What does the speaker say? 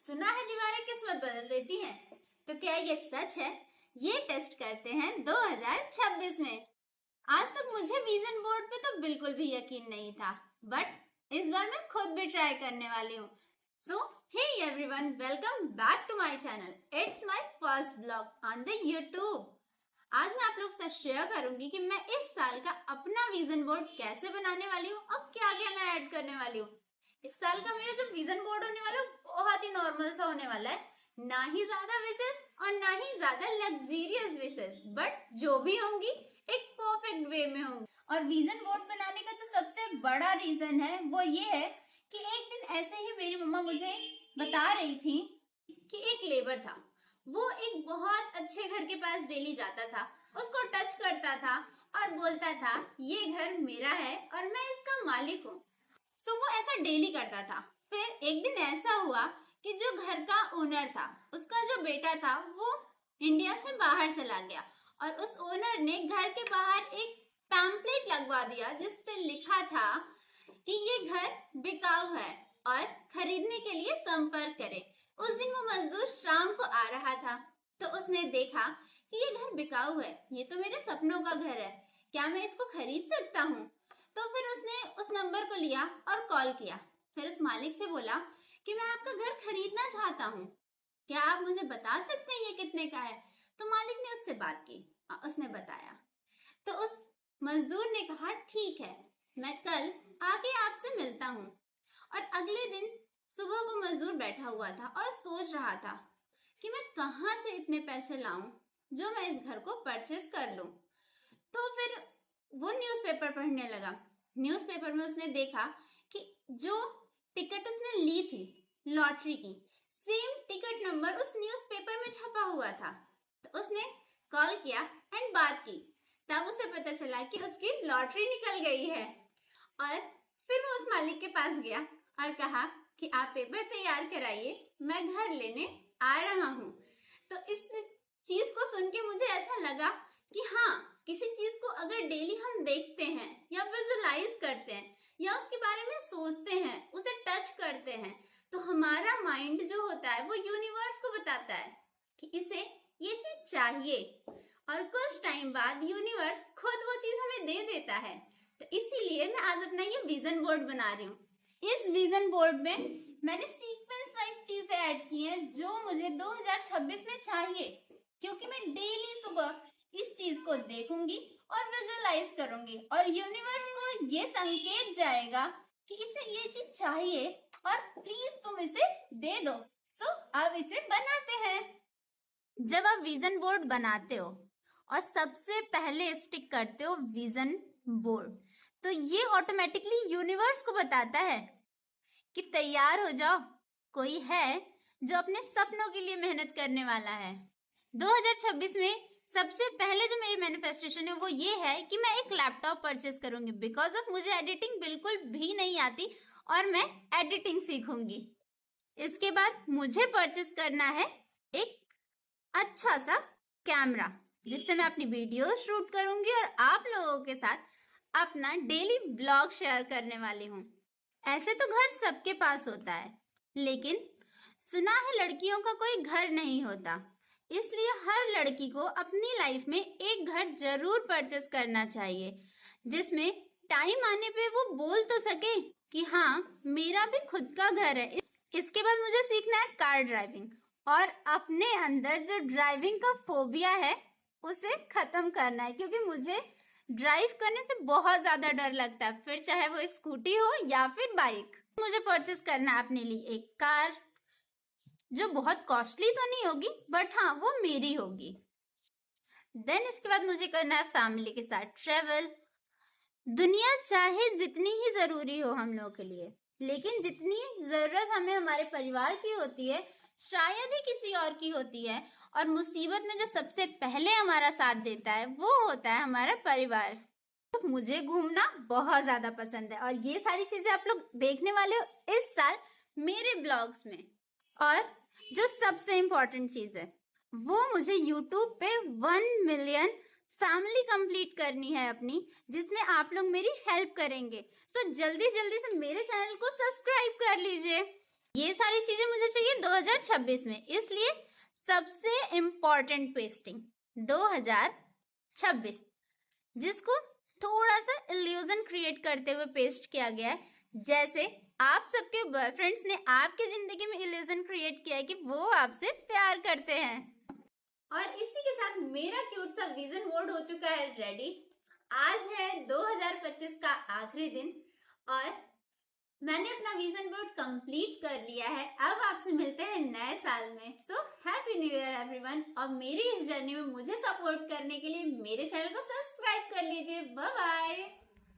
सुना है दीवारें किस्मत बदल देती हैं, तो क्या ये सच है? ये टेस्ट करते हैं 2026 में। आज तक मुझे विजन बोर्ड पे तो बिल्कुल भी यकीन नहीं था, बट इस बार मैं खुद भी ट्राई करने वाली हूँ। So hey everyone, welcome back to my channel. It's my first blog on the YouTube. आज मैं आप लोग से शेयर करूंगी कि मैं इस साल का अपना विजन बोर्ड कैसे बनाने वाली हूँ और क्या क्या मैं ऐड करने वाली हूँ। इस साल का मेरा जो विजन बोर्ड होने वाला है बहुत ही नॉर्मल सा होने वाला है, ना ही ज्यादा विशेष और ना ही ज्यादा लग्जरियस विशेष, बट जो भी होंगी एक परफेक्ट वे में होंगी। और विजन बोर्ड बनाने का जो सबसे बड़ा रीजन है वो ये है कि एक दिन ऐसे ही मेरी मम्मा मुझे बता रही थी कि एक लेबर था, वो एक बहुत अच्छे घर के पास डेली जाता था, उसको टच करता था और बोलता था ये घर मेरा है और मैं इसका मालिक हूँ। सो वो ऐसा डेली करता था। फिर एक दिन ऐसा हुआ कि जो घर का ओनर था, उसका जो बेटा था वो इंडिया से बाहर चला गया और उस ओनर ने घर के बाहर एक पैम्पलेट लगवा दिया जिस पे लिखा था कि ये घर बिकाऊ है और खरीदने के लिए संपर्क करें। उस दिन वो मजदूर शाम को आ रहा था, तो उसने देखा कि ये घर बिकाऊ है, ये तो मेरे सपनों का घर है, क्या मैं इसको खरीद सकता हूँ? तो फिर उसने उस नंबर को लिया और कॉल किया। फिर उस मालिक से बोला कि मैं आपका घर खरीदना चाहता हूँ, क्या आप मुझे बता सकते हैं ये कितने का है? तो मालिक ने उससे बात की और उसने बताया। तो उस मजदूर ने कहा ठीक है, मैं कल आके आपसे मिलता हूँ। और अगले दिन सुबह वो मजदूर बैठा हुआ था और सोच रहा था कि मैं कहाँ से इतने पैसे लाऊं जो मैं इस घर को परचेज कर लूं। तो फिर वो न्यूज़पेपर पढ़ने लगा। न्यूज़पेपर में उसने देखा कि जो टिकट उसने ली थी लॉटरी की, सेम टिकट नंबर उस न्यूज़पेपर में छपा हुआ था। तो उसने कॉल किया एंड बात की, तब उसे पता चला कि उसकी लॉटरी निकल गई है। और फिर वो उस मालिक के पास गया और कहा कि आप पेपर तैयार कराइए, मैं घर लेने आ रहा हूँ। तो इस चीज को सुन के मुझे ऐसा लगा कि हाँ, किसी चीज को अगर डेली हम देखते हैं या विजुलाइज करते हैं या उसके बारे में सोचते हैं, उसे टच करते हैं, तो हमारा माइंड जो होता है वो यूनिवर्स को बताता है कि इसे ये चीज चाहिए और कुछ टाइम बाद यूनिवर्स खुद वो चीज हमें दे देता है। तो इसीलिए मैं आज अपना ये विजन बोर्ड बना रही हूँ। इस विजन बोर्ड में मैंने सीक्वेंस वाइज चीजें ऐड की हैं जो मुझे 2026 में चाहिए, क्योंकि मैं डेली सुबह इस चीज को देखूंगी और विजुलाइज करूंगी और यूनिवर्स को ये संकेत जाएगा कि इसे ये चीज चाहिए और प्लीज तुम इसे दे दो। सो अब इसे बनाते हैं। जब आप विजन बोर्ड बनाते हो और सबसे पहले स्टिक करते हो विजन बोर्ड, तो ये ऑटोमेटिकली यूनिवर्स को बताता है कि तैयार हो जाओ, कोई है जो अपने सपनों के लिए मेहनत करने वाला है। 2026 में सबसे पहले जो मेरी मैनिफेस्टेशन है वो ये है कि मैं एक लैपटॉप परचेज करूंगी, बिकॉज ऑफ मुझे एडिटिंग बिल्कुल भी नहीं आती और मैं एडिटिंग सीखूंगी। इसके बाद मुझे परचेज करना है एक अच्छा सा कैमरा जिससे मैं अपनी वीडियो शूट करूंगी और आप लोगों के साथ अपना डेली ब्लॉग शेयर करने वाली हूँ। ऐसे तो घर सबके पास होता है, लेकिन सुना है लड़कियों का कोई घर नहीं होता, इसलिए हर लड़की को अपनी लाइफ में एक घर जरूर परचेस करना चाहिए जिसमें टाइम आने पे वो बोल तो सके कि हाँ, मेरा भी खुद का घर है। इसके बाद मुझे सीखना है कार ड्राइविंग और अपने अंदर जो ड्राइविंग का फोबिया है उसे खत्म करना है, क्योंकि मुझे ड्राइव करने से बहुत ज्यादा डर लगता है, फिर चाहे वो स्कूटी हो या फिर बाइक। मुझे परचेस करना है अपने लिए एक कार जो बहुत कॉस्टली तो नहीं होगी, बट हाँ, वो मेरी होगी। देन इसके बाद मुझे करना है फैमिली के साथ ट्रेवल। दुनिया चाहे जितनी ही जरूरी हो हम लोगों के लिए, लेकिन जितनी जरूरत हमें हमारे परिवार की होती है शायद ही किसी और की होती है। और मुसीबत में जो सबसे पहले हमारा साथ देता है वो होता है हमारा परिवार। तो मुझे घूमना बहुत ज्यादा पसंद है और ये सारी चीजें आप लोग देखने वाले हो इस साल मेरे ब्लॉग्स में। और जो सबसे इम्पोर्टेंट चीज है वो मुझे YouTube पे 1 मिलियन फैमिली कंप्लीट करनी है अपनी, जिसमें आप लोग मेरी हेल्प करेंगे। सो जल्दी जल्दी से मेरे चैनल को सब्सक्राइब कर लीजिए। ये सारी चीजें मुझे चाहिए 2026 में, इसलिए सबसे इम्पोर्टेंट पेस्टिंग 2026, जिसको थोड़ा सा इल्यूजन क्रिएट करते हुए पेस्ट किया गया है। जैसे आप सबके बॉयफ्रेंड्स ने आपकी जिंदगी में इल्यूजन क्रिएट किया है कि वो आपसे प्यार करते हैं। और इसी के साथ मेरा क्यूट सा विजन बोर्ड हो चुका है रेडी। आज है 2025 का आखिरी दिन और मैंने अपना विजन बोर्ड कंप्लीट कर लिया है। अब आपसे मिलते हैं नए साल में। So happy new year everyone. और मेरी इस जर्नी में मुझे सपोर्ट करने के लिए मेरे चैनल को सब्सक्राइब कर लीजिए। Bye bye.